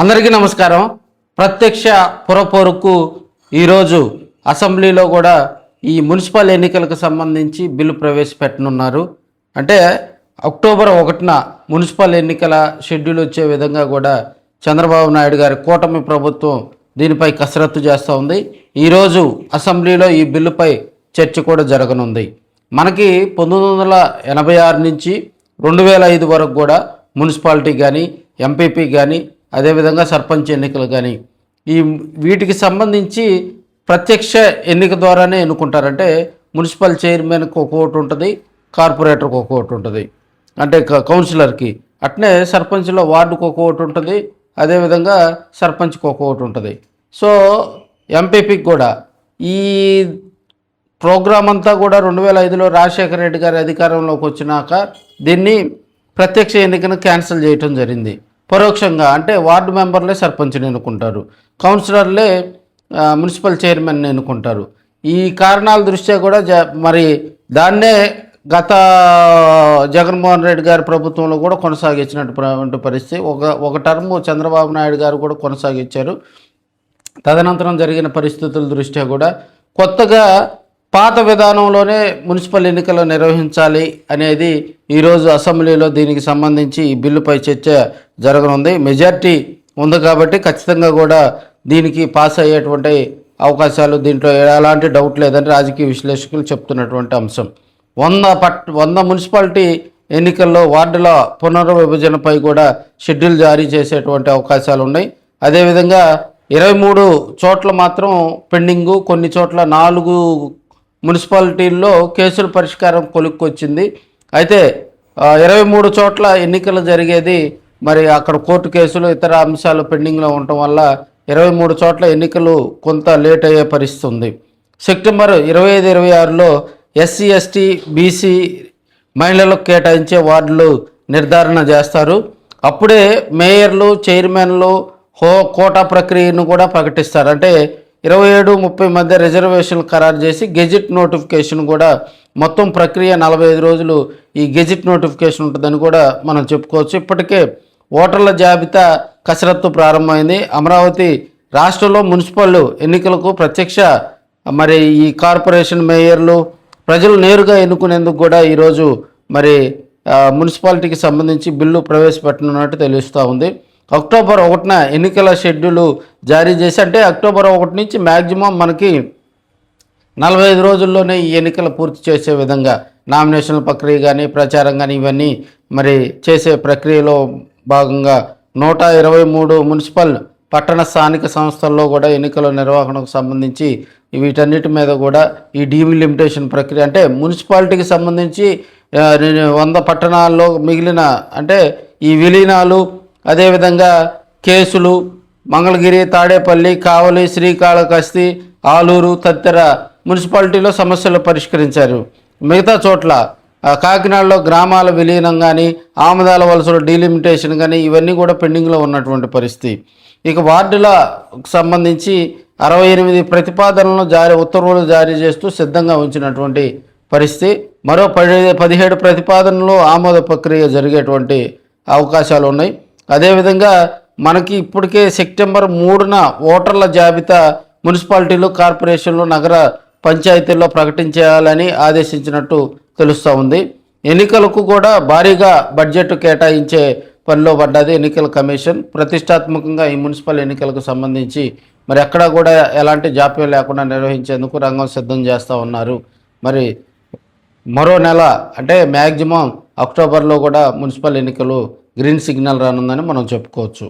అందరికీ నమస్కారం. ప్రత్యక్ష పురపోరుకు ఈరోజు అసెంబ్లీలో కూడా ఈ మున్సిపల్ ఎన్నికలకు సంబంధించి బిల్లు ప్రవేశపెట్టనున్నారు. అంటే అక్టోబర్ 1న మున్సిపల్ ఎన్నికల షెడ్యూల్ వచ్చే విధంగా కూడా చంద్రబాబు నాయుడు గారి కూటమి ప్రభుత్వం దీనిపై కసరత్తు చేస్తూ ఉంది. ఈరోజు అసెంబ్లీలో ఈ బిల్లుపై చర్చ కూడా జరగనుంది. మనకి 1986 నుంచి 2005 వరకు కూడా మున్సిపాలిటీ కానీ ఎంపీపీ కానీ అదేవిధంగా సర్పంచ్ ఎన్నికలు కానీ వీటికి సంబంధించి ప్రత్యక్ష ఎన్నిక ద్వారానే ఎన్నుకుంటారంటే మున్సిపల్ చైర్మన్కి ఒక ఓటు ఉంటుంది, కార్పొరేటర్కి ఒక ఓటు ఉంటుంది, అంటే కౌన్సిలర్కి. అట్నే సర్పంచ్లో వార్డుకు ఒక ఓటు ఉంటుంది, అదేవిధంగా సర్పంచ్కి ఒక ఓటు ఉంటుంది. సో ఎంపీపీకి కూడా ఈ ప్రోగ్రాం అంతా కూడా 2005లో రాజశేఖర రెడ్డి గారి అధికారంలోకి వచ్చినాక దీన్ని ప్రత్యక్ష ఎన్నికను క్యాన్సిల్ చేయటం జరిగింది. పరోక్షంగా అంటే వార్డు మెంబర్లే సర్పంచ్ని ఎన్నుకుంటారు, కౌన్సిలర్లే మున్సిపల్ చైర్మన్ని ఎన్నుకుంటారు. ఈ కారణాల దృష్ట్యా కూడా మరి దాన్నే గత జగన్మోహన్ రెడ్డి గారి ప్రభుత్వంలో కూడా కొనసాగించినటువంటి పరిస్థితి. ఒక టర్మ్ చంద్రబాబు నాయుడు గారు కూడా కొనసాగించారు. తదనంతరం జరిగిన పరిస్థితుల దృష్ట్యా కూడా కొత్తగా పాత విధానంలోనే మున్సిపల్ ఎన్నికలు నిర్వహించాలి అనేది ఈరోజు అసెంబ్లీలో దీనికి సంబంధించి ఈ బిల్లుపై చర్చ జరగనుంది. మెజార్టీ ఉంది కాబట్టి ఖచ్చితంగా కూడా దీనికి పాస్ అయ్యేటువంటి అవకాశాలు దీంట్లో ఎలాంటి డౌట్ లేదని రాజకీయ విశ్లేషకులు చెప్తున్నటువంటి అంశం. 100 మున్సిపాలిటీ ఎన్నికల్లో వార్డుల పునర్విభజనపై కూడా షెడ్యూల్ జారీ చేసేటువంటి అవకాశాలు ఉన్నాయి. అదేవిధంగా 23 చోట్ల మాత్రం పెండింగు, కొన్ని చోట్ల 4 మున్సిపాలిటీల్లో కేసుల పరిష్కారం కొలుక్కొచ్చింది. అయితే 23 చోట్ల ఎన్నికలు జరిగేది మరి అక్కడ కోర్టు కేసులు ఇతర అంశాలు పెండింగ్లో ఉండటం వల్ల 23 చోట్ల ఎన్నికలు కొంత లేట్ అయ్యే పరిస్థితి ఉంది. సెప్టెంబర్ 25-26లో ఎస్సీ ఎస్టీ బీసీ మహిళలకు కేటాయించే వార్డులు నిర్ధారణ చేస్తారు. అప్పుడే మేయర్లు చైర్మన్లు కోటా ప్రక్రియను కూడా ప్రకటిస్తారు. అంటే 27-30 మధ్య రిజర్వేషన్లు ఖరారు చేసి గెజిట్ నోటిఫికేషన్ కూడా మొత్తం ప్రక్రియ 45 రోజులు ఈ గెజిట్ నోటిఫికేషన్ ఉంటుందని కూడా మనం చెప్పుకోవచ్చు. ఇప్పటికే ఓటర్ల జాబితా కసరత్తు ప్రారంభమైంది. అమరావతి రాష్ట్రంలో మున్సిపల్ ఎన్నికలకు ప్రత్యక్ష మరి ఈ కార్పొరేషన్ మేయర్లు ప్రజలు నేరుగా ఎన్నుకునేందుకు కూడా ఈరోజు మరి మున్సిపాలిటీకి సంబంధించి బిల్లు ప్రవేశపెట్టనున్నట్టు తెలుస్తూ ఉంది. అక్టోబర్ 1న ఎన్నికల షెడ్యూల్ జారీ చేసి, అంటే అక్టోబర్ 1 నుంచి మ్యాక్సిమం మనకి 45 రోజుల్లోనే ఈ ఎన్నికలు పూర్తి చేసే విధంగా నామినేషన్ల ప్రక్రియ కానీ ప్రచారం కానీ ఇవన్నీ మరి చేసే ప్రక్రియలో భాగంగా 123 మున్సిపల్ పట్టణ స్థానిక సంస్థల్లో కూడా ఎన్నికల నిర్వహణకు సంబంధించి వీటన్నిటి మీద కూడా ఈ డీలిమిటేషన్ ప్రక్రియ, అంటే మున్సిపాలిటీకి సంబంధించి 100 పట్టణాల్లో మిగిలిన అంటే ఈ విలీనాలు, అదేవిధంగా కేసులు మంగళగిరి, తాడేపల్లి, కావలి, శ్రీకాళహస్తి, ఆలూరు తదితర మున్సిపాలిటీలో సమస్యలు పరిష్కరించారు. మిగతా చోట్ల కాకినాడలో గ్రామాల విలీనం కానీ ఆమదాల వలసలో డీలిమిటేషన్ కానీ ఇవన్నీ కూడా పెండింగ్లో ఉన్నటువంటి పరిస్థితి. ఇక వార్డులకు సంబంధించి 68 ప్రతిపాదనలను ఉత్తర్వులు జారీ చేస్తూ సిద్ధంగా ఉంచినటువంటి పరిస్థితి. మరో 17 ప్రతిపాదనలు ఆమోద ప్రక్రియ జరిగేటువంటి అవకాశాలు ఉన్నాయి. అదేవిధంగా మనకి ఇప్పటికే సెప్టెంబర్ 3న ఓటర్ల జాబితా మున్సిపాలిటీలు, కార్పొరేషన్లు, నగర పంచాయతీల్లో ప్రకటించాలని ఆదేశించినట్టు తెలుస్తూ ఉంది. ఎన్నికలకు కూడా భారీగా బడ్జెట్ కేటాయించే పనిలో పడ్డది ఎన్నికల కమిషన్. ప్రతిష్టాత్మకంగా ఈ మున్సిపల్ ఎన్నికలకు సంబంధించి మరి ఎక్కడా కూడా ఎలాంటి జాప్యం లేకుండా నిర్వహించేందుకు రంగం సిద్ధం చేస్తూ ఉన్నారు. మరి మరో నెల అంటే మ్యాక్సిమం అక్టోబర్లో కూడా మున్సిపల్ ఎన్నికలు గ్రీన్ సిగ్నల్ రానుందని మనం చెప్పుకోవచ్చు.